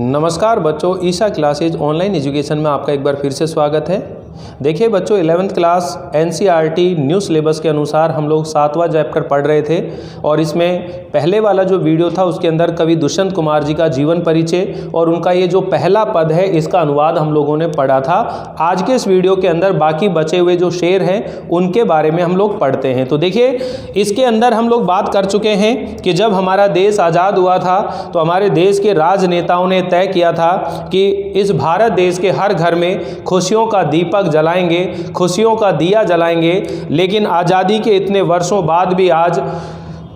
नमस्कार बच्चों, Isha classes online education में आपका एक बार फिर से स्वागत है। देखिए बच्चों, 11th class NCERT new syllabus के अनुसार हम लोग 7वां चैप्टर पढ़ रहे थे और इसमें पहले वाला जो वीडियो था उसके अंदर कवि दुष्यंत कुमार जी का जीवन परिचय और उनका ये जो पहला पद है इसका अनुवाद हम लोगों ने पढ़ा था। आज के इस वीडियो के अंदर बाकी बचे हुए जो शेर हैं उनके बारे में हम लोग पढ़ते हैं। तो देखिए, इसके अंदर हम लोग बात कर चुके हैं कि जब हमारा देश आज़ाद हुआ था तो हमारे देश के राजनेताओं ने तय किया था कि इस भारत देश के हर घर में खुशियों का दीपक जलाएंगे, खुशियों का दिया जलाएंगे। लेकिन आज़ादी के इतने वर्षों बाद भी आज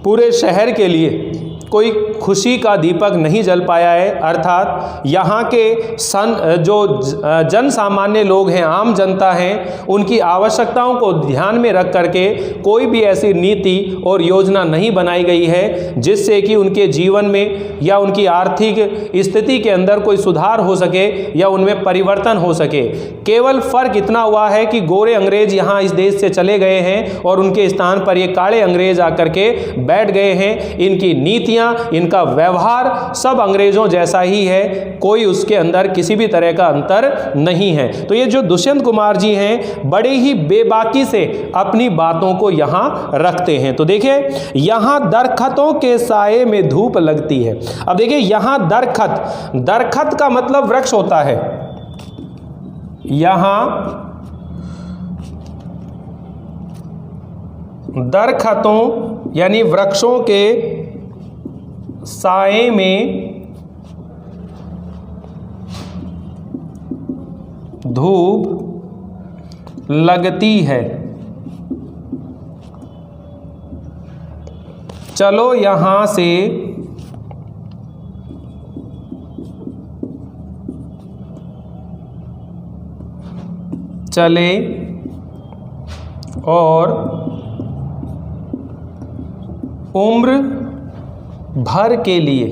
पूरे शहर के लिए कोई खुशी का दीपक नहीं जल पाया है। अर्थात यहाँ के जो जन सामान्य लोग हैं, आम जनता हैं, उनकी आवश्यकताओं को ध्यान में रख करके कोई भी ऐसी नीति और योजना नहीं बनाई गई है जिससे कि उनके जीवन में या उनकी आर्थिक स्थिति के अंदर कोई सुधार हो सके या उनमें परिवर्तन हो सके। केवल फ़र्क इतना हुआ है कि गोरे अंग्रेज यहाँ इस देश से चले गए हैं और उनके स्थान पर ये काले अंग्रेज आकर के बैठ गए हैं। इनकी नीतियाँ, इनका व्यवहार सब अंग्रेजों जैसा ही है, कोई उसके अंदर किसी भी तरह का अंतर नहीं है। तो ये जो दुष्यंत कुमार जी हैं बड़े ही बेबाकी से अपनी बातों को यहाँ रखते हैं। तो देखिए, यहाँ दरख्तों के साये में धूप लगती है। अब देखिए, यहाँ दरख्त का मतलब वृक्ष होता है। यहाँ दरख्तों यानी वृक्षों के साए में धूप लगती है। चलो यहाँ से चले और उम्र भर के लिए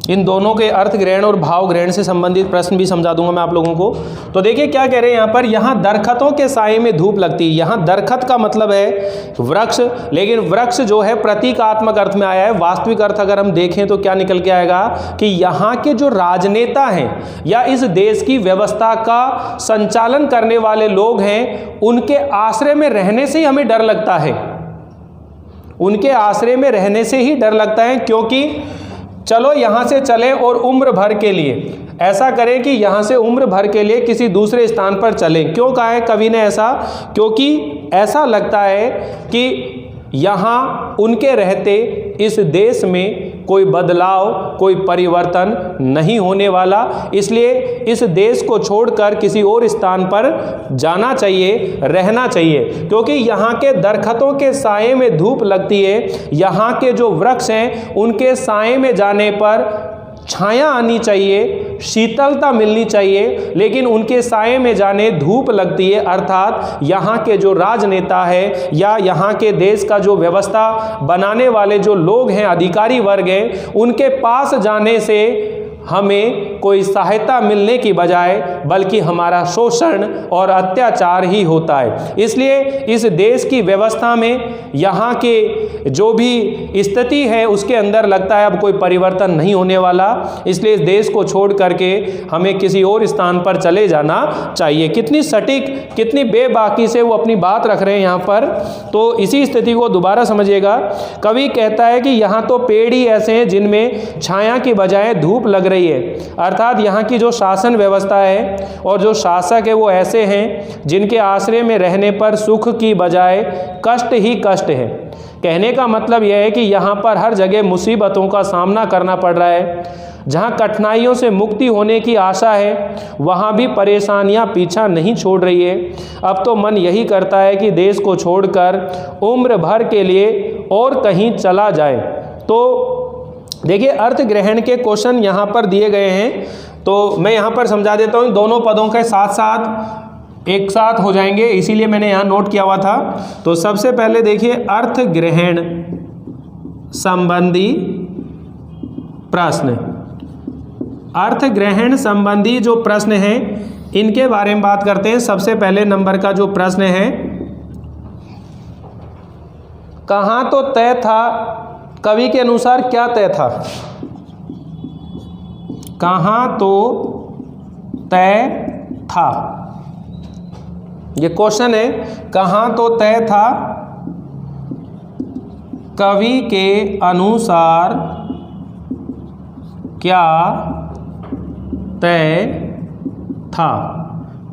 इन दोनों के अर्थ ग्रहण और भाव ग्रहण से संबंधित प्रश्न भी समझा दूंगा मैं आप लोगों को। तो देखिए क्या कह रहे हैं यहाँ पर, यहाँ दरख्तों के साए में धूप लगती है। यहाँ दरख्त का मतलब है वृक्ष, लेकिन वृक्ष जो है प्रतीकात्मक अर्थ में आया है। वास्तविक अर्थ अगर हम देखें तो क्या निकल के आएगा कि यहाँ के जो राजनेता हैं या इस देश की व्यवस्था का संचालन करने वाले लोग हैं, उनके आश्रय में रहने से ही हमें डर लगता है। उनके आश्रय में रहने से ही डर लगता है, क्योंकि चलो यहाँ से चलें और उम्र भर के लिए ऐसा करें कि यहाँ से उम्र भर के लिए किसी दूसरे स्थान पर चलें। क्यों कहा है कवि ने ऐसा? क्योंकि ऐसा लगता है कि यहाँ उनके रहते इस देश में कोई बदलाव, कोई परिवर्तन नहीं होने वाला, इसलिए इस देश को छोड़कर किसी और स्थान पर जाना चाहिए, रहना चाहिए। क्योंकि यहाँ के दरख्तों के साए में धूप लगती है। यहाँ के जो वृक्ष हैं उनके साए में जाने पर छाया आनी चाहिए, शीतलता मिलनी चाहिए, लेकिन उनके साए में जाने धूप लगती है। अर्थात यहाँ के जो राजनेता है या यहाँ के देश का जो व्यवस्था बनाने वाले जो लोग हैं, अधिकारी वर्ग हैं, उनके पास जाने से हमें कोई सहायता मिलने की बजाय बल्कि हमारा शोषण और अत्याचार ही होता है। इसलिए इस देश की व्यवस्था में यहाँ के जो भी स्थिति है उसके अंदर लगता है अब कोई परिवर्तन नहीं होने वाला, इसलिए इस देश को छोड़ करके हमें किसी और स्थान पर चले जाना चाहिए। कितनी सटीक, कितनी बेबाकी से वो अपनी बात रख रहे हैं यहाँ पर। तो इसी स्थिति को दोबारा समझिएगा। कवि कहता है कि यहाँ तो पेड़ ही ऐसे हैं जिनमें छाया की बजाय धूप लग रही है। अर्थात यहाँ की जो शासन व्यवस्था है और जो शासक है वो ऐसे हैं जिनके आश्रय में रहने पर सुख की बजाय कष्ट ही कष्ट है। कहने का मतलब यह है कि यहाँ पर हर जगह मुसीबतों का सामना करना पड़ रहा है। जहाँ कठिनाइयों से मुक्ति होने की आशा है वहाँ भी परेशानियाँ पीछा नहीं छोड़ रही है। अब तो मन यही करता है कि देश को छोड़कर उम्र भर के लिए और कहीं चला जाए। तो देखिए, अर्थ ग्रहण के क्वेश्चन यहाँ पर दिए गए हैं, तो मैं यहाँ पर समझा देता हूँ। दोनों पदों के साथ साथ एक साथ हो जाएंगे, इसीलिए मैंने यहाँ नोट किया हुआ था। तो सबसे पहले देखिए, अर्थ ग्रहण संबंधी प्रश्न। अर्थ ग्रहण संबंधी जो प्रश्न हैं इनके बारे में बात करते हैं। सबसे पहले नंबर का जो प्रश्न है, कहाँ तो तय था कवि के अनुसार क्या तय था? कहाँ तो तय था, ये क्वेश्चन है। कहाँ तो तय था, कवि के अनुसार क्या तय था?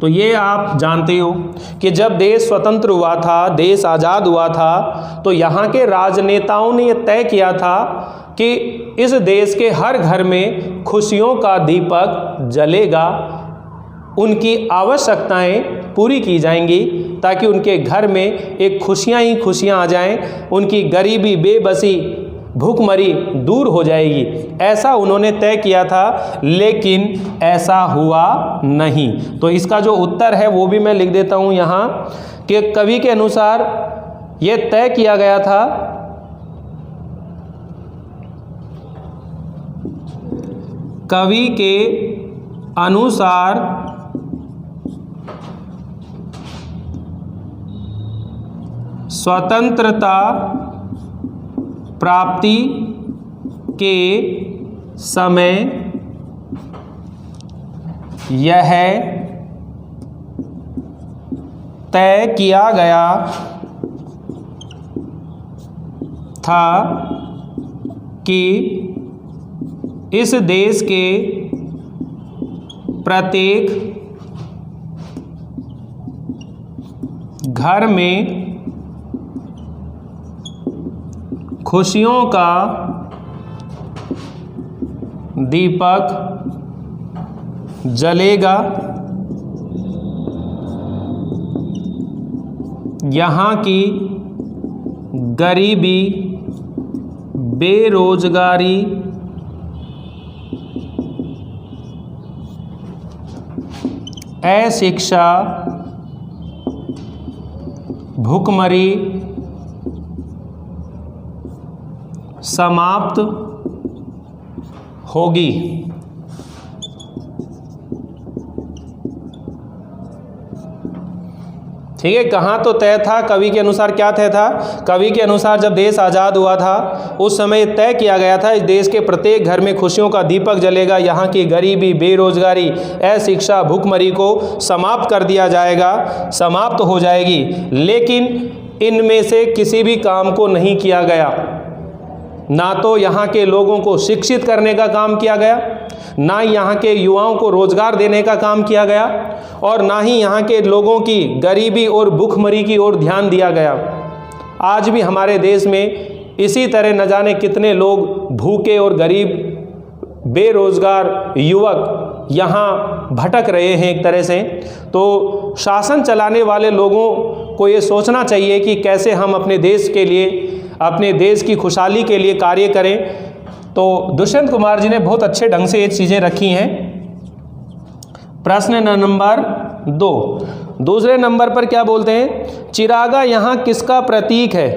तो ये आप जानते हो कि जब देश स्वतंत्र हुआ था, देश आज़ाद हुआ था, तो यहाँ के राजनेताओं ने ये तय किया था कि इस देश के हर घर में खुशियों का दीपक जलेगा, उनकी आवश्यकताएं पूरी की जाएंगी ताकि उनके घर में एक खुशियां ही खुशियां आ जाएं, उनकी गरीबी, बेबसी, भूखमरी दूर हो जाएगी। ऐसा उन्होंने तय किया था, लेकिन ऐसा हुआ नहीं। तो इसका जो उत्तर है वो भी मैं लिख देता हूँ यहाँ कि कवि के अनुसार ये तय किया गया था कवि के अनुसार स्वतंत्रता प्राप्ति के समय यह तय किया गया था कि इस देश के प्रत्येक घर में खुशियों का दीपक जलेगा, यहाँ की गरीबी, बेरोजगारी, अशिक्षा, भूखमरी समाप्त होगी। ठीक है, कहाँ तो तय था, कवि के अनुसार क्या तय था? कवि के अनुसार जब देश आज़ाद हुआ था उस समय तय किया गया था इस देश के प्रत्येक घर में खुशियों का दीपक जलेगा, यहाँ की गरीबी, बेरोजगारी, अशिक्षा, भूखमरी को समाप्त कर दिया जाएगा, समाप्त हो जाएगी। लेकिन इनमें से किसी भी काम को नहीं किया गया। ना तो यहाँ के लोगों को शिक्षित करने का काम किया गया, ना यहाँ के युवाओं को रोजगार देने का काम किया गया, और ना ही यहाँ के लोगों की गरीबी और भूखमरी की ओर ध्यान दिया गया। आज भी हमारे देश में इसी तरह न जाने कितने लोग भूखे और गरीब, बेरोजगार युवक यहाँ भटक रहे हैं एक तरह से। तो शासन चलाने वाले लोगों को ये सोचना चाहिए कि कैसे हम अपने देश के लिए, अपने देश की खुशहाली के लिए कार्य करें। तो दुष्यंत कुमार जी ने बहुत अच्छे ढंग से ये चीज़ें रखी हैं। प्रश्न नंबर 2, दूसरे नंबर पर क्या बोलते हैं? चिरागा यहाँ किसका प्रतीक है?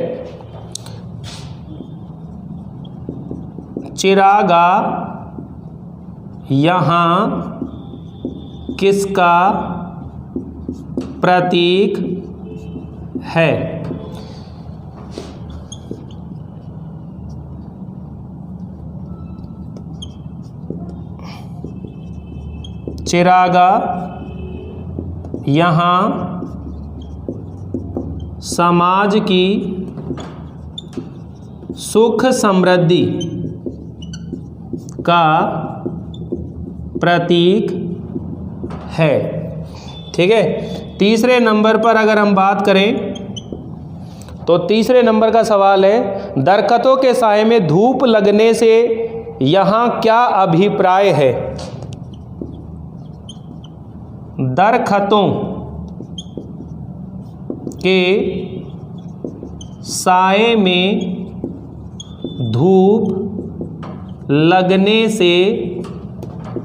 चिरागा यहाँ किसका प्रतीक है? चिरागा यहाँ समाज की सुख समृद्धि का प्रतीक है। ठीक है, तीसरे नंबर पर अगर हम बात करें तो तीसरे नंबर का सवाल है, दरख्तों के साए में धूप लगने से यहाँ क्या अभिप्राय है? दरख्तों के साए में धूप लगने से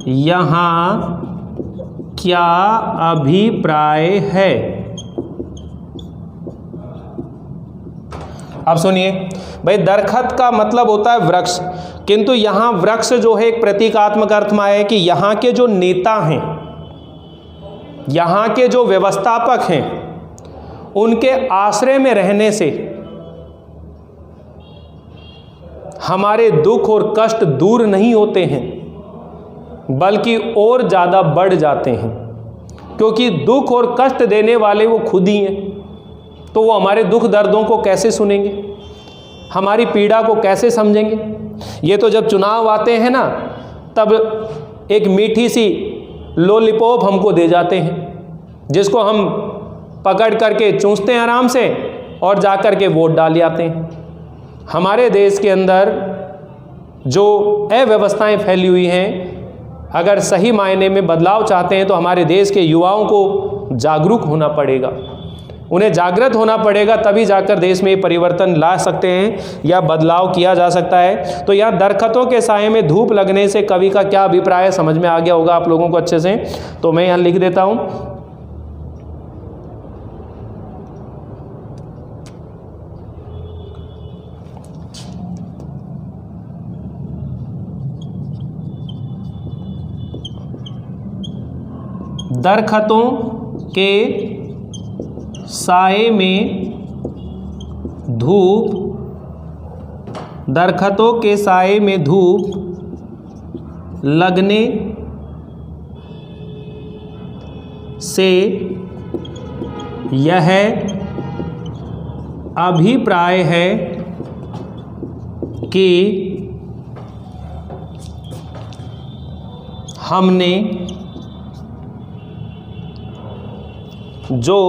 यहाँ क्या अभिप्राय है? अब सुनिए भाई, दरख्त का मतलब होता है वृक्ष, किंतु यहाँ वृक्ष जो है एक प्रतीकात्मक अर्थ में है कि यहाँ के जो नेता हैं, यहाँ के जो व्यवस्थापक हैं, उनके आश्रय में रहने से हमारे दुख और कष्ट दूर नहीं होते हैं, बल्कि और ज़्यादा बढ़ जाते हैं, क्योंकि दुख और कष्ट देने वाले वो खुद ही हैं। तो वो हमारे दुख दर्दों को कैसे सुनेंगे, हमारी पीड़ा को कैसे समझेंगे। ये तो जब चुनाव आते हैं ना, तब एक मीठी सी लॉलीपॉप हमको दे जाते हैं, जिसको हम पकड़ करके चूसते हैं आराम से और जा कर के वोट डाल आते हैं। हमारे देश के अंदर जो अव्यवस्थाएं फैली हुई हैं, अगर सही मायने में बदलाव चाहते हैं तो हमारे देश के युवाओं को जागरूक होना पड़ेगा, उन्हें जागृत होना पड़ेगा, तभी जाकर देश में परिवर्तन ला सकते हैं या बदलाव किया जा सकता है। तो यहाँ दरख्तों के साए में धूप लगने से कवि का क्या अभिप्राय है, समझ में आ गया होगा आप लोगों को अच्छे से। तो मैं यहाँ लिख देता हूँ, दरख्तों के साए में धूप, दरख्तों के साए में धूप लगने से यह अभिप्राय है कि हमने जो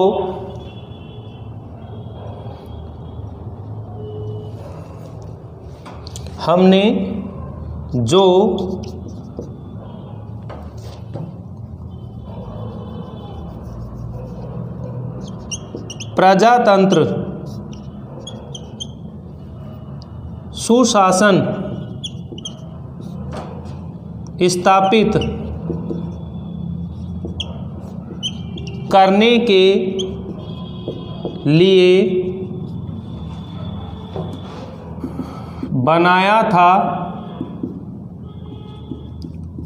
प्रजातंत्र, सुशासन स्थापित करने के लिए बनाया था,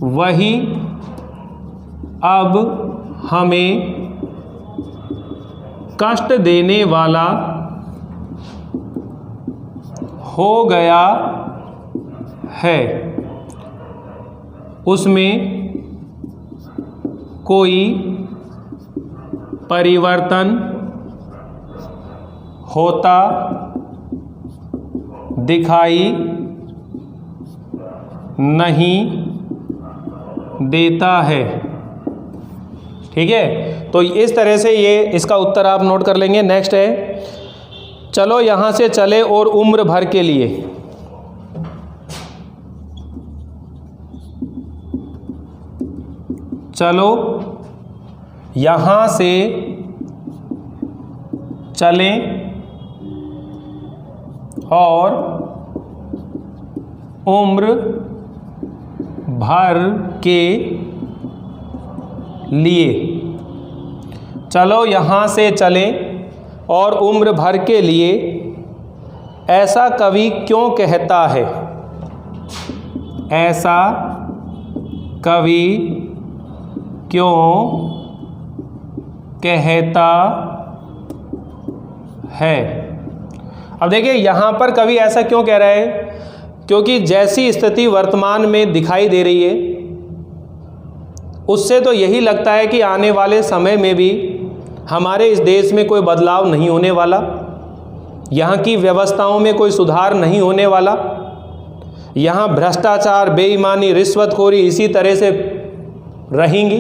वही अब हमें कष्ट देने वाला हो गया है। उसमें कोई परिवर्तन होता दिखाई नहीं देता है। ठीक है, तो इस तरह से ये इसका उत्तर आप नोट कर लेंगे। नेक्स्ट है, चलो यहाँ से चले और उम्र भर के लिए। चलो यहाँ से चलें और उम्र भर के लिए। चलो यहाँ से चलें और उम्र भर के लिए, ऐसा कवि क्यों कहता है? ऐसा कवि क्यों कहता है? अब देखिए यहाँ पर कवि ऐसा क्यों कह रहा है, क्योंकि जैसी स्थिति वर्तमान में दिखाई दे रही है, उससे तो यही लगता है कि आने वाले समय में भी हमारे इस देश में कोई बदलाव नहीं होने वाला, यहाँ की व्यवस्थाओं में कोई सुधार नहीं होने वाला, यहाँ भ्रष्टाचार, बेईमानी, रिश्वतखोरी इसी तरह से रहेंगी।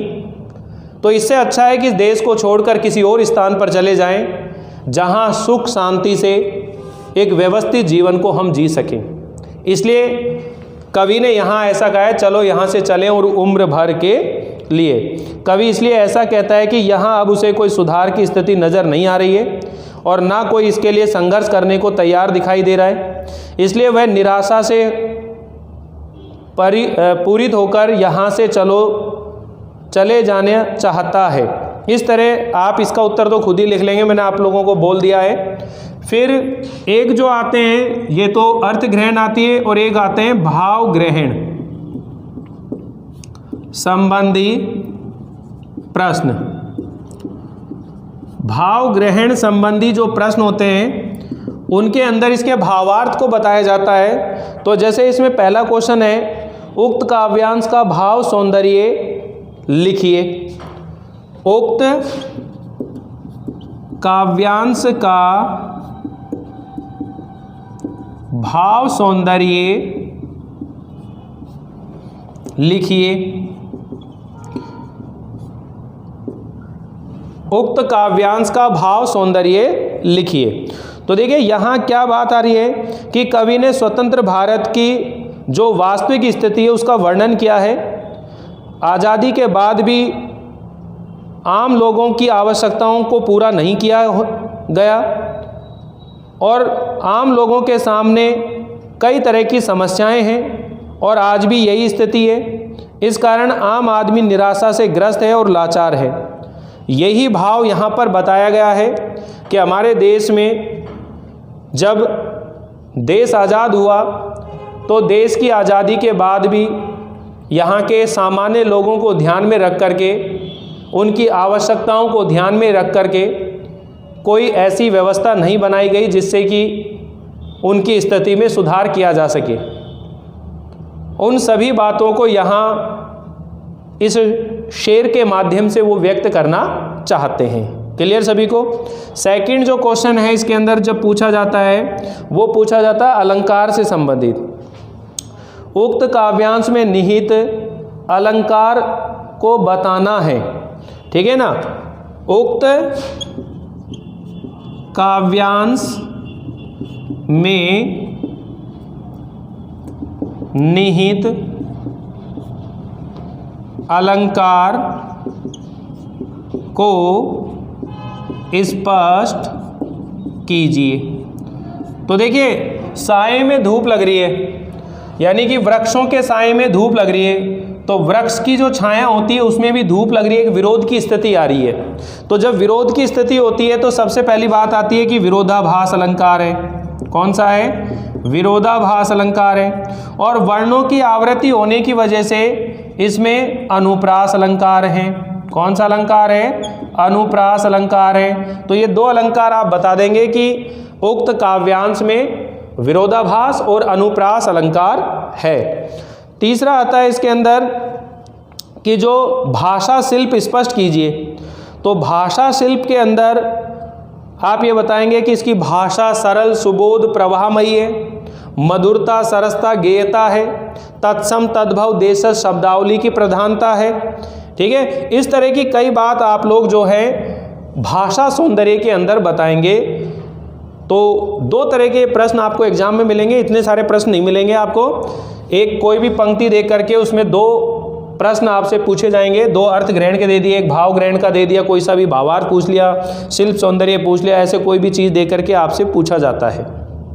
तो इससे अच्छा है कि देश को छोड़कर किसी और स्थान पर चले जाएं, जहाँ सुख शांति से एक व्यवस्थित जीवन को हम जी सकें। इसलिए कवि ने यहाँ ऐसा कहा है, चलो यहाँ से चलें और उम्र भर के लिए। कवि इसलिए ऐसा कहता है कि यहाँ अब उसे कोई सुधार की स्थिति नज़र नहीं आ रही है और ना कोई इसके लिए संघर्ष करने को तैयार दिखाई दे रहा है। इसलिए वह निराशा से पूरित होकर यहाँ से चले जाने चाहता है। इस तरह आप इसका उत्तर तो खुद ही लिख लेंगे, मैंने आप लोगों को बोल दिया है। फिर एक जो आते हैं, ये तो अर्थ ग्रहण आती है, और एक आते हैं भाव ग्रहण संबंधी प्रश्न। भाव ग्रहण संबंधी जो प्रश्न होते हैं उनके अंदर इसके भावार्थ को बताया जाता है। तो जैसे इसमें पहला क्वेश्चन है, उक्त काव्यांश का भाव सौंदर्य लिखिए। उक्त काव्यांश का भाव सौंदर्य लिखिए। उक्त काव्यांश का भाव सौंदर्य लिखिए। तो देखिए यहाँ क्या बात आ रही है कि कवि ने स्वतंत्र भारत की जो वास्तविक स्थिति है उसका वर्णन किया है। आज़ादी के बाद भी आम लोगों की आवश्यकताओं को पूरा नहीं किया गया और आम लोगों के सामने कई तरह की समस्याएं हैं और आज भी यही स्थिति है। इस कारण आम आदमी निराशा से ग्रस्त है और लाचार है। यही भाव यहाँ पर बताया गया है कि हमारे देश में जब देश आज़ाद हुआ तो देश की आज़ादी के बाद भी यहाँ के सामान्य लोगों को ध्यान में रख करके, उनकी आवश्यकताओं को ध्यान में रख करके कोई ऐसी व्यवस्था नहीं बनाई गई जिससे कि उनकी स्थिति में सुधार किया जा सके। उन सभी बातों को यहाँ इस शेर के माध्यम से वो व्यक्त करना चाहते हैं। क्लियर सभी को? सेकंड जो क्वेश्चन है इसके अंदर जब पूछा जाता है वो पूछा जाता है अलंकार से संबंधित। उक्त काव्यांश में निहित अलंकार को बताना है। ठीक है ना? उक्त काव्यांश में निहित अलंकार को स्पष्ट कीजिए। तो देखिए साए में धूप लग रही है, यानी कि वृक्षों के साए में धूप लग रही है, तो वृक्ष की जो छाया होती है उसमें भी धूप लग रही है, एक विरोध की स्थिति आ रही है। तो जब विरोध की स्थिति होती है तो सबसे पहली बात आती है कि विरोधाभास अलंकार है। कौन सा है? विरोधाभास अलंकार है। और वर्णों की आवृत्ति होने की वजह से इसमें अनुप्रास अलंकार है। कौन सा अलंकार है? अनुप्रास अलंकार है। तो ये दो अलंकार आप बता देंगे कि उक्त काव्यांश में विरोधाभास और अनुप्रास अलंकार है। तीसरा आता है इसके अंदर कि जो भाषा शिल्प स्पष्ट कीजिए। तो भाषा शिल्प के अंदर आप ये बताएंगे कि इसकी भाषा सरल, सुबोध, प्रवाहमयी है, मधुरता, सरसता, गेयता है, तत्सम, तद्भव, देशज, शब्दावली की प्रधानता है। ठीक है? इस तरह की कई बात आप लोग जो है भाषा सौंदर्य के अंदर बताएंगे। तो दो तरह के प्रश्न आपको एग्जाम में मिलेंगे, इतने सारे प्रश्न नहीं मिलेंगे आपको। एक कोई भी पंक्ति देख करके उसमें दो प्रश्न आपसे पूछे जाएंगे, दो अर्थ ग्रहण के दे दिए, एक भाव ग्रहण का दे दिया, कोई सा भी भावार्थ पूछ लिया, शिल्प सौंदर्य पूछ लिया, ऐसे कोई भी चीज़ दे करके आपसे पूछा जाता है।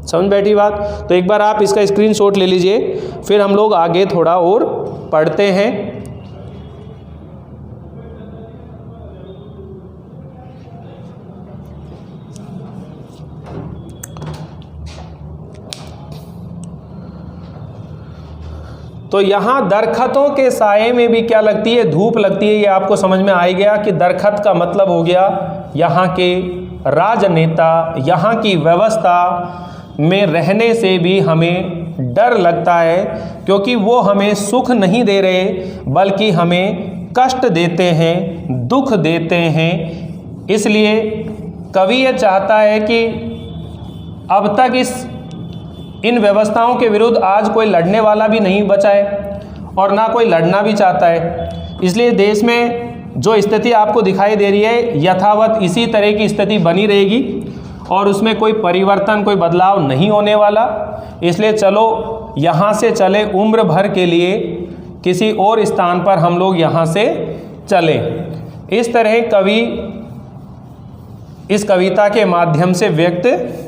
समझ बैठी बात? तो एक बार आप इसका स्क्रीनशॉट ले लीजिए, फिर हम लोग आगे थोड़ा और पढ़ते हैं। तो यहाँ दरख्तों के साए में भी क्या लगती है? धूप लगती है। ये आपको समझ में आ ही गया कि दरख्त का मतलब हो गया यहाँ के राजनेता, यहाँ की व्यवस्था में रहने से भी हमें डर लगता है, क्योंकि वो हमें सुख नहीं दे रहे बल्कि हमें कष्ट देते हैं, दुख देते हैं। इसलिए कवि ये चाहता है कि अब तक इन व्यवस्थाओं के विरुद्ध आज कोई लड़ने वाला भी नहीं बचा है और ना कोई लड़ना भी चाहता है। इसलिए देश में जो स्थिति आपको दिखाई दे रही है यथावत इसी तरह की स्थिति बनी रहेगी और उसमें कोई परिवर्तन, कोई बदलाव नहीं होने वाला। इसलिए चलो यहाँ से चले उम्र भर के लिए किसी और स्थान पर हम लोग यहाँ से चलें। इस तरह कवि इस कविता के माध्यम से व्यक्त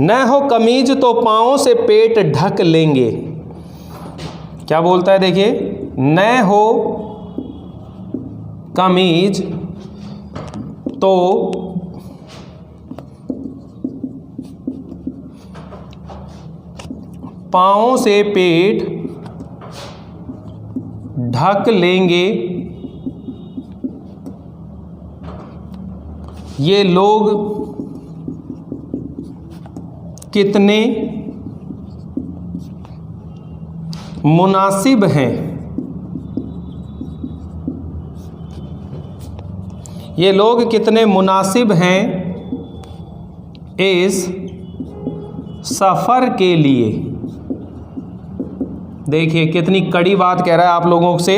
न हो कमीज तो पाँव से पेट ढक लेंगे। क्या बोलता है देखिए, न हो कमीज तो पाँवों से पेट ढक लेंगे ये लोग कितने मुनासिब हैं, ये लोग कितने मुनासिब हैं इस सफ़र के लिए। देखिए कितनी कड़ी बात कह रहा है आप लोगों से,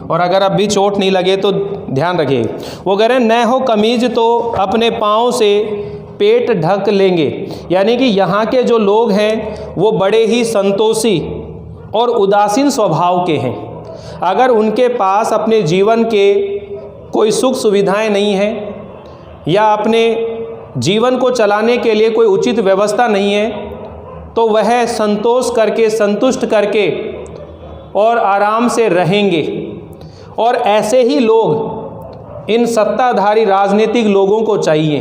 और अगर अब भी चोट नहीं लगे तो ध्यान रखिए। वो कह रहे हैं न हो कमीज तो अपने पाँव से पेट ढक लेंगे, यानी कि यहाँ के जो लोग हैं वो बड़े ही संतोषी और उदासीन स्वभाव के हैं। अगर उनके पास अपने जीवन के कोई सुख सुविधाएं नहीं हैं या अपने जीवन को चलाने के लिए कोई उचित व्यवस्था नहीं है, तो वह संतोष करके, संतुष्ट करके और आराम से रहेंगे। और ऐसे ही लोग इन सत्ताधारी राजनीतिक लोगों को चाहिए।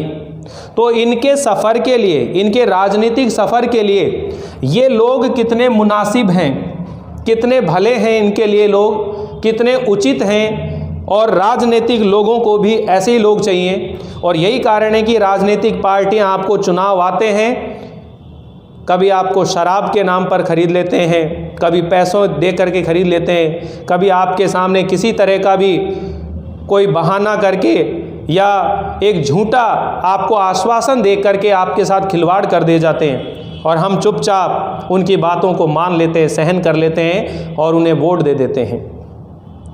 तो इनके सफ़र के लिए, इनके राजनीतिक सफ़र के लिए ये लोग कितने मुनासिब हैं, कितने भले हैं, इनके लिए लोग कितने उचित हैं। और राजनीतिक लोगों को भी ऐसे ही लोग चाहिए। और यही कारण है कि राजनीतिक पार्टियां आपको चुनाव आते हैं, कभी आपको शराब के नाम पर ख़रीद लेते हैं, कभी पैसों दे करके ख़रीद लेते हैं, कभी आपके सामने किसी तरह का भी कोई बहाना करके या एक झूठा आपको आश्वासन दे करके आपके साथ खिलवाड़ कर दे जाते हैं, और हम चुपचाप उनकी बातों को मान लेते हैं, सहन कर लेते हैं और उन्हें वोट दे देते हैं।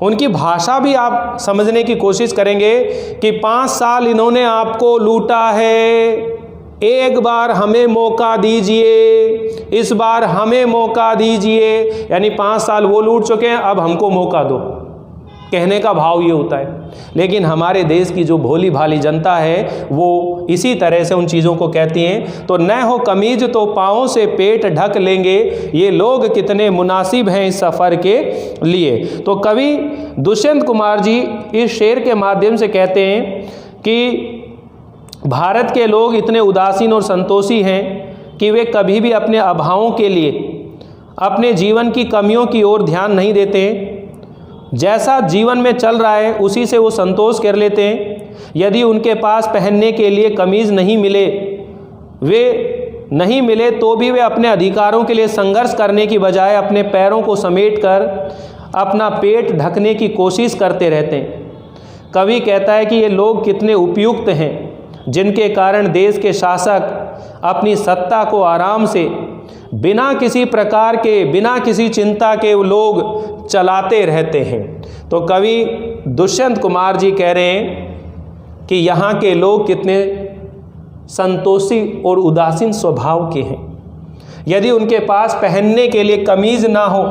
उनकी भाषा भी आप समझने की कोशिश करेंगे कि 5 साल इन्होंने आपको लूटा है, एक बार हमें मौका दीजिए, इस बार हमें मौका दीजिए, यानी 5 साल वो लूट चुके हैं, अब हमको मौका दो, कहने का भाव ये होता है। लेकिन हमारे देश की जो भोली भाली जनता है वो इसी तरह से उन चीज़ों को कहती हैं। तो न हो कमीज तो पाँवों से पेट ढक लेंगे ये लोग कितने मुनासिब हैं इस सफ़र के लिए। तो कवि दुष्यंत कुमार जी इस शेर के माध्यम से कहते हैं कि भारत के लोग इतने उदासीन और संतोषी हैं कि वे कभी भी अपने अभावों के लिए, अपने जीवन की कमियों की ओर ध्यान नहीं देते। जैसा जीवन में चल रहा है उसी से वो संतोष कर लेते हैं। यदि उनके पास पहनने के लिए कमीज़ नहीं मिले, वे नहीं मिले तो भी वे अपने अधिकारों के लिए संघर्ष करने की बजाय अपने पैरों को समेटकर अपना पेट ढकने की कोशिश करते रहते हैं। कवि कहता है कि ये लोग कितने उपयुक्त हैं जिनके कारण देश के शासक अपनी सत्ता को आराम से, बिना किसी प्रकार के, बिना किसी चिंता के वो लोग चलाते रहते हैं। तो कवि दुष्यंत कुमार जी कह रहे हैं कि यहाँ के लोग कितने संतोषी और उदासीन स्वभाव के हैं। यदि उनके पास पहनने के लिए कमीज़ ना हो,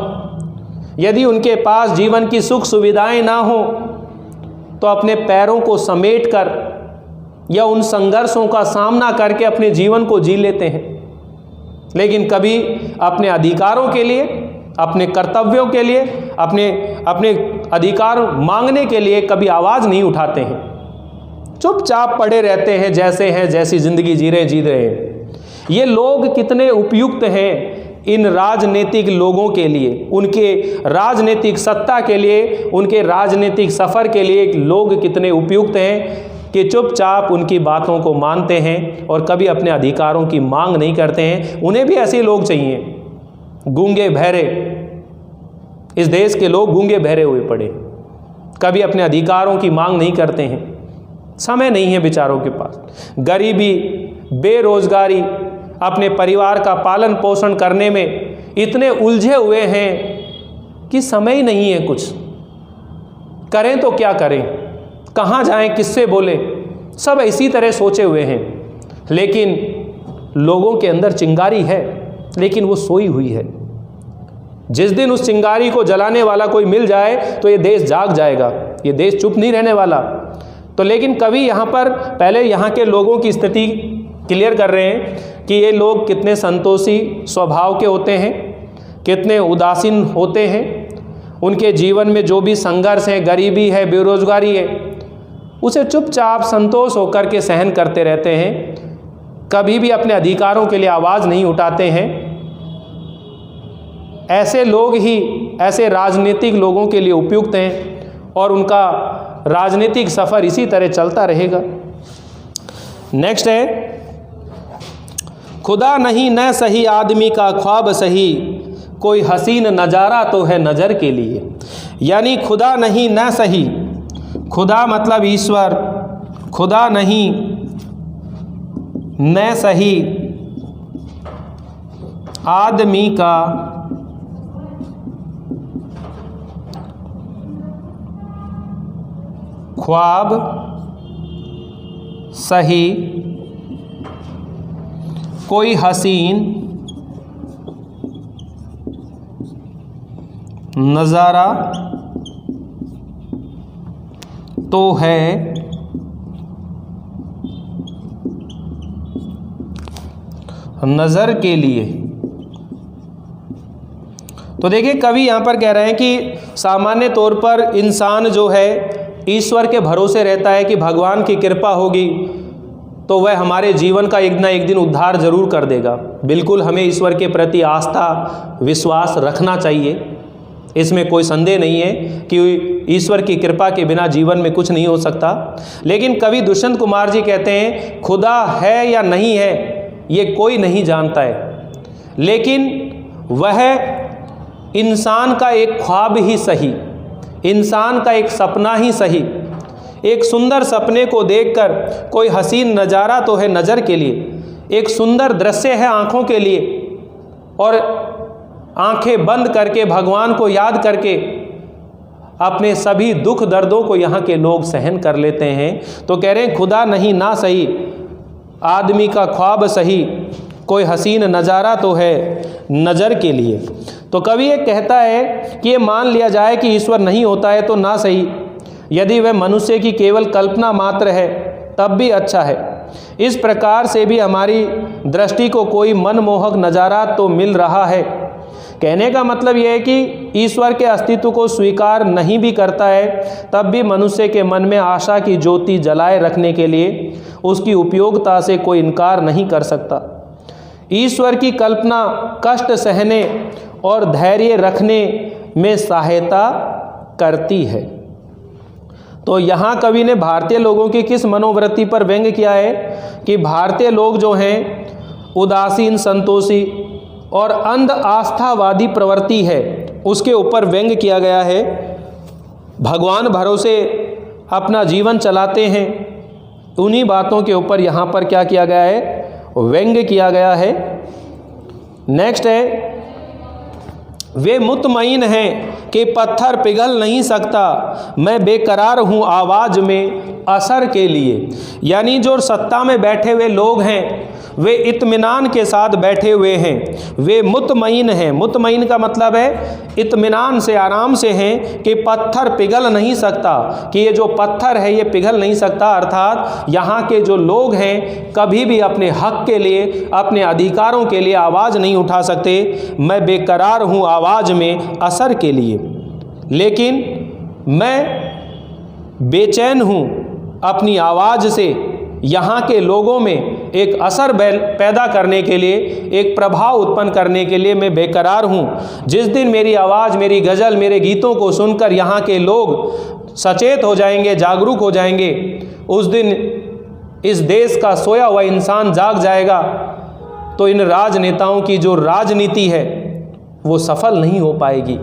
यदि उनके पास जीवन की सुख सुविधाएं ना हो, तो अपने पैरों को समेटकर या उन संघर्षों का सामना करके अपने जीवन को जी लेते हैं। लेकिन कभी अपने अधिकारों के लिए, अपने कर्तव्यों के लिए, अपने अधिकार मांगने के लिए कभी आवाज़ नहीं उठाते हैं, चुपचाप पड़े रहते हैं, जैसे हैं जैसी ज़िंदगी जी रहे हैं। ये लोग कितने उपयुक्त हैं इन राजनीतिक लोगों के लिए, उनके राजनीतिक सत्ता के लिए, उनके राजनीतिक सफ़र के लिए लोग कितने उपयुक्त हैं कि चुपचाप उनकी बातों को मानते हैं और कभी अपने अधिकारों की मांग नहीं करते हैं। उन्हें भी ऐसे लोग चाहिए, गूंगे बहरे। इस देश के लोग गूंगे बहरे हुए पड़े, कभी अपने अधिकारों की मांग नहीं करते हैं, समय नहीं है बेचारों के पास। गरीबी, बेरोजगारी, अपने परिवार का पालन पोषण करने में इतने उलझे हुए हैं कि समय ही नहीं है कुछ। करें तो क्या करें, कहाँ जाएं, किससे बोले, सब इसी तरह सोचे हुए हैं। लेकिन लोगों के अंदर चिंगारी है, लेकिन वो सोई हुई है। जिस दिन उस चिंगारी को जलाने वाला कोई मिल जाए तो ये देश जाग जाएगा, ये देश चुप नहीं रहने वाला। तो लेकिन कवि यहाँ पर पहले यहाँ के लोगों की स्थिति क्लियर कर रहे हैं कि ये लोग कितने संतोषी स्वभाव के होते हैं, कितने उदासीन होते हैं। उनके जीवन में जो भी संघर्ष है, गरीबी है, बेरोजगारी है, उसे चुपचाप संतोष होकर के सहन करते रहते हैं, कभी भी अपने अधिकारों के लिए आवाज़ नहीं उठाते हैं। ऐसे लोग ही ऐसे राजनीतिक लोगों के लिए उपयुक्त हैं और उनका राजनीतिक सफ़र इसी तरह चलता रहेगा। नेक्स्ट है, खुदा नहीं न सही आदमी का ख्वाब सही, कोई हसीन नज़ारा तो है नज़र के लिए। यानी खुदा नहीं न सही, खुदा मतलब ईश्वर, खुदा नहीं न सही आदमी का ख्वाब सही, कोई हसीन नज़ारा तो है नज़र के लिए। तो देखिए कवि यहाँ पर कह रहे हैं कि सामान्य तौर पर इंसान जो है ईश्वर के भरोसे रहता है कि भगवान की कृपा होगी तो वह हमारे जीवन का एक ना एक दिन उद्धार जरूर कर देगा। बिल्कुल हमें ईश्वर के प्रति आस्था विश्वास रखना चाहिए, इसमें कोई संदेह नहीं है कि ईश्वर की कृपा के बिना जीवन में कुछ नहीं हो सकता। लेकिन कवि दुष्यंत कुमार जी कहते हैं खुदा है या नहीं है ये कोई नहीं जानता है, लेकिन वह इंसान का एक ख्वाब ही सही, इंसान का एक सपना ही सही, एक सुंदर सपने को देखकर कोई हसीन नज़ारा तो है नज़र के लिए, एक सुंदर दृश्य है आँखों के लिए, और आंखें बंद करके भगवान को याद करके अपने सभी दुख दर्दों को यहाँ के लोग सहन कर लेते हैं। तो कह रहे हैं खुदा नहीं ना सही आदमी का ख्वाब सही, कोई हसीन नज़ारा तो है नज़र के लिए। तो कवि ये कहता है कि ये मान लिया जाए कि ईश्वर नहीं होता है तो ना सही, यदि वह मनुष्य की केवल कल्पना मात्र है तब भी अच्छा है। इस प्रकार से भी हमारी दृष्टि को कोई मनमोहक नज़ारा तो मिल रहा है। कहने का मतलब यह है कि ईश्वर के अस्तित्व को स्वीकार नहीं भी करता है तब भी मनुष्य के मन में आशा की ज्योति जलाए रखने के लिए उसकी उपयोगिता से कोई इनकार नहीं कर सकता। ईश्वर की कल्पना कष्ट सहने और धैर्य रखने में सहायता करती है। तो यहाँ कवि ने भारतीय लोगों की किस मनोवृत्ति पर व्यंग्य किया है कि भारतीय लोग जो हैं उदासीन, संतोषी और अंध आस्थावादी प्रवृत्ति है उसके ऊपर व्यंग्य किया गया है। भगवान भरोसे अपना जीवन चलाते हैं, उन्हीं बातों के ऊपर यहाँ पर क्या किया गया है, व्यंग्य किया गया है। नेक्स्ट है, वे मुतमईन हैं कि पत्थर पिघल नहीं सकता, मैं बेकरार हूँ आवाज़ में असर के लिए। यानी जो सत्ता में बैठे हुए लोग हैं वे इत्मीनान के साथ बैठे हुए हैं, वे मुतमईन हैं। मुतमईन का मतलब है इत्मीनान से, आराम से हैं कि पत्थर पिघल नहीं सकता, कि ये जो पत्थर है ये पिघल नहीं सकता। अर्थात यहाँ के जो लोग हैं कभी भी अपने हक के लिए, अपने अधिकारों के लिए आवाज़ नहीं उठा सकते। मैं बेकरार हूँ आवाज़ में असर के लिए, लेकिन मैं बेचैन हूँ अपनी आवाज़ से यहाँ के लोगों में एक असर पैदा करने के लिए, एक प्रभाव उत्पन्न करने के लिए मैं बेकरार हूँ। जिस दिन मेरी आवाज़, मेरी गज़ल, मेरे गीतों को सुनकर यहाँ के लोग सचेत हो जाएंगे, जागरूक हो जाएंगे, उस दिन इस देश का सोया हुआ इंसान जाग जाएगा। तो इन राजनेताओं की जो राजनीति है वो सफल नहीं हो पाएगी,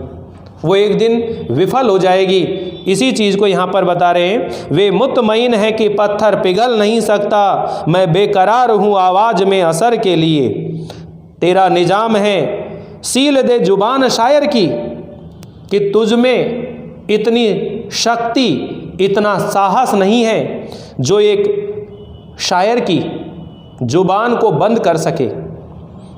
वो एक दिन विफल हो जाएगी। इसी चीज़ को यहाँ पर बता रहे हैं, वे मुतमईन है कि पत्थर पिघल नहीं सकता, मैं बेकरार हूँ आवाज़ में असर के लिए। तेरा निजाम है सील दे जुबान शायर की, कि तुझ में इतनी शक्ति, इतना साहस नहीं है जो एक शायर की जुबान को बंद कर सके।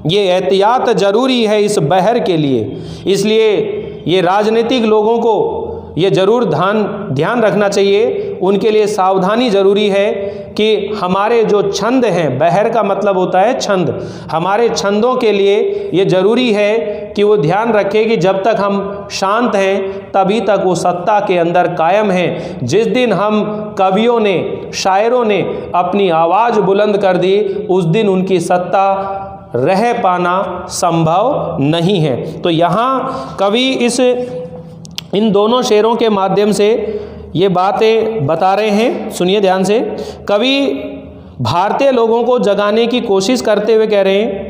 ये एहतियात ज़रूरी है इस बहर के लिए। इसलिए ये राजनीतिक लोगों को ये ज़रूर ध्यान रखना चाहिए, उनके लिए सावधानी ज़रूरी है कि हमारे जो छंद हैं, बहर का मतलब होता है छंद, हमारे छंदों के लिए ये ज़रूरी है कि वो ध्यान रखें कि जब तक हम शांत हैं तभी तक वो सत्ता के अंदर कायम हैं। जिस दिन हम कवियों ने, शायरों ने अपनी आवाज़ बुलंद कर दी, उस दिन उनकी सत्ता रह पाना संभव नहीं है। तो यहाँ कवि इन दोनों शेरों के माध्यम से ये बातें बता रहे हैं। सुनिए ध्यान से। कवि भारतीय लोगों को जगाने की कोशिश करते हुए कह रहे हैं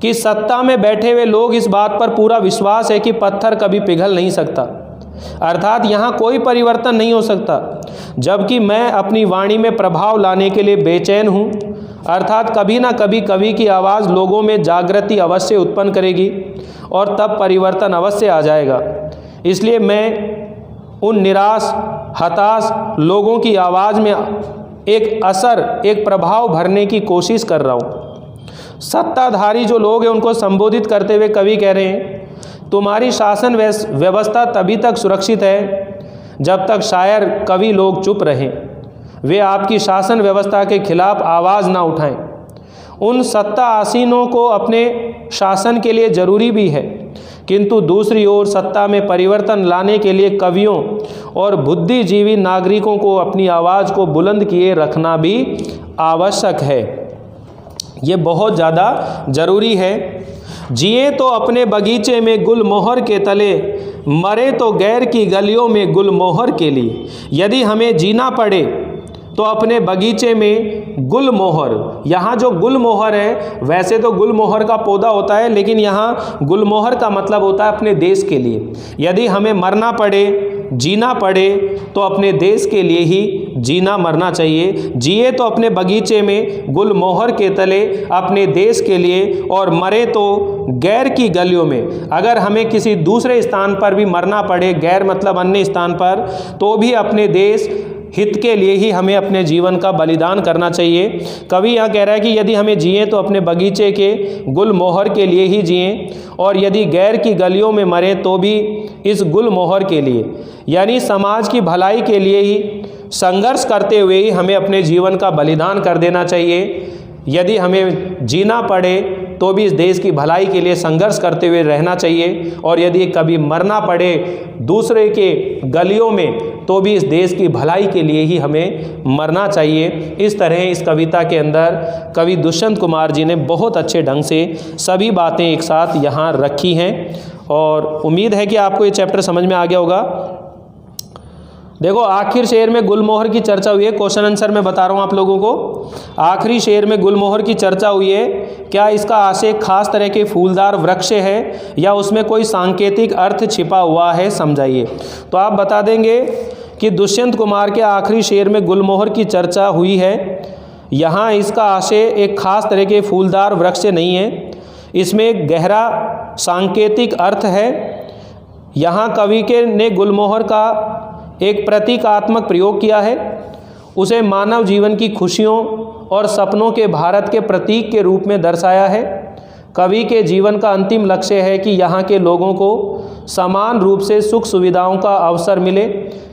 कि सत्ता में बैठे हुए लोग इस बात पर पूरा विश्वास है कि पत्थर कभी पिघल नहीं सकता, अर्थात यहाँ कोई परिवर्तन नहीं हो सकता, जबकि मैं अपनी वाणी में प्रभाव लाने के लिए बेचैन हूँ, अर्थात कभी ना कभी कवि की आवाज़ लोगों में जागृति अवश्य उत्पन्न करेगी और तब परिवर्तन अवश्य आ जाएगा। इसलिए मैं उन निराश हताश लोगों की आवाज़ में एक असर, एक प्रभाव भरने की कोशिश कर रहा हूँ। सत्ताधारी जो लोग हैं उनको संबोधित करते हुए कवि कह रहे हैं, तुम्हारी शासन व्यवस्था तभी तक सुरक्षित है जब तक शायर कवि लोग चुप रहें, वे आपकी शासन व्यवस्था के खिलाफ आवाज़ ना उठाएं। उन सत्ता आसीनों को अपने शासन के लिए ज़रूरी भी है, किंतु दूसरी ओर सत्ता में परिवर्तन लाने के लिए कवियों और बुद्धिजीवी नागरिकों को अपनी आवाज़ को बुलंद किए रखना भी आवश्यक है। ये बहुत ज़्यादा ज़रूरी है। जिए तो अपने बगीचे में गुलमोहर के तले, मरे तो गैर की गलियों में गुलमोहर के लिए। यदि हमें जीना पड़े तो अपने बगीचे में गुलमोहर, यहाँ जो गुलमोहर है वैसे तो गुलमोहर का पौधा होता है, लेकिन यहाँ गुलमोहर का मतलब होता है अपने देश के लिए। यदि हमें मरना पड़े, जीना पड़े तो अपने देश के लिए ही जीना मरना चाहिए। जिए तो अपने बगीचे में गुलमोहर के तले अपने देश के लिए, और मरे तो गैर की गलियों में। अगर हमें किसी दूसरे स्थान पर भी मरना पड़े, गैर मतलब अन्य स्थान पर, तो भी अपने देश हित के लिए ही हमें अपने जीवन का बलिदान करना चाहिए। कवि यहाँ कह रहा है कि यदि हमें जिए तो अपने बगीचे के गुलमोहर के लिए ही जिएं, और यदि गैर की गलियों में मरें तो भी इस गुलमोहर के लिए, यानी समाज की भलाई के लिए ही संघर्ष करते हुए ही हमें अपने जीवन का बलिदान कर देना चाहिए। यदि हमें जीना पड़े तो भी इस देश की भलाई के लिए संघर्ष करते हुए रहना चाहिए, और यदि कभी मरना पड़े दूसरे के गलियों में तो भी इस देश की भलाई के लिए ही हमें मरना चाहिए। इस तरह इस कविता के अंदर कवि दुष्यंत कुमार जी ने बहुत अच्छे ढंग से सभी बातें एक साथ यहाँ रखी हैं, और उम्मीद है कि आपको ये चैप्टर समझ में आ गया होगा। देखो आखिर शेर में गुलमोहर की चर्चा हुई है, क्वेश्चन आंसर मैं बता रहा हूँ आप लोगों को। आखिरी शेर में गुलमोहर की चर्चा हुई है, क्या इसका आशय खास तरह के फूलदार वृक्ष है या उसमें कोई सांकेतिक अर्थ छिपा हुआ है, समझाइए। तो आप बता देंगे कि दुष्यंत कुमार के आखिरी शेर में गुलमोहर की चर्चा हुई है, यहाँ इसका आशय एक खास तरह के फूलदार वृक्ष से नहीं है, इसमें एक गहरा सांकेतिक अर्थ है। यहाँ कवि ने गुलमोहर का एक प्रतीकात्मक प्रयोग किया है, उसे मानव जीवन की खुशियों और सपनों के भारत के प्रतीक के रूप में दर्शाया है। कवि के जीवन का अंतिम लक्ष्य है कि यहाँ के लोगों को समान रूप से सुख सुविधाओं का अवसर मिले,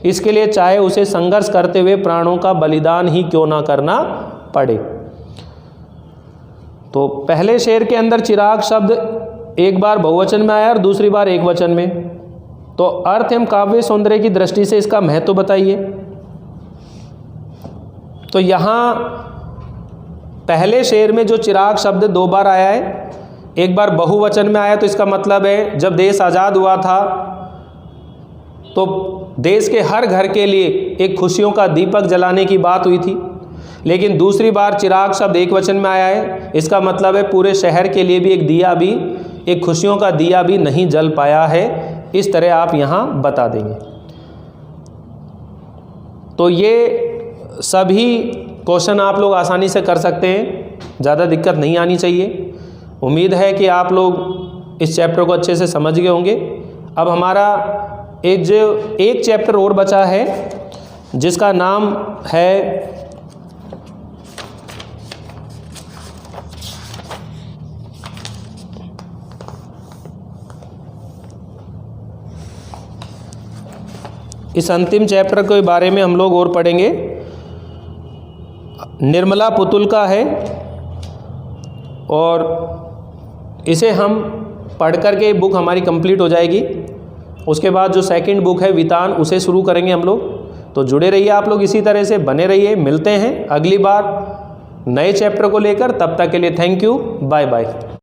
इसके लिए चाहे उसे संघर्ष करते हुए प्राणों का बलिदान ही क्यों ना करना पड़े। तो पहले शेर के अंदर चिराग शब्द एक बार बहुवचन में आया और दूसरी बार एक वचन में, तो अर्थ एवं काव्य सौंदर्य की दृष्टि से इसका महत्व बताइए। तो यहाँ पहले शेर में जो चिराग शब्द दो बार आया है, एक बार बहुवचन में आया, तो इसका मतलब है जब देश आज़ाद हुआ था तो देश के हर घर के लिए एक खुशियों का दीपक जलाने की बात हुई थी। लेकिन दूसरी बार चिराग शब्द एक वचन में आया है, इसका मतलब है पूरे शहर के लिए भी एक दिया भी, एक खुशियों का दिया भी नहीं जल पाया है। इस तरह आप यहाँ बता देंगे। तो ये सभी क्वेश्चन आप लोग आसानी से कर सकते हैं, ज़्यादा दिक्कत नहीं आनी चाहिए। उम्मीद है कि आप लोग इस चैप्टर को अच्छे से समझ गए होंगे। अब हमारा एक चैप्टर और बचा है जिसका नाम है इस अंतिम चैप्टर के बारे में हम लोग और पढ़ेंगे। निर्मला पुतुल का है और इसे हम पढ़ कर के बुक हमारी कंप्लीट हो जाएगी। उसके बाद जो सेकंड बुक है वितान, उसे शुरू करेंगे हम लोग। तो जुड़े रहिए आप लोग, इसी तरह से बने रहिए। मिलते हैं अगली बार नए चैप्टर को लेकर। तब तक के लिए थैंक यू, बाय बाय।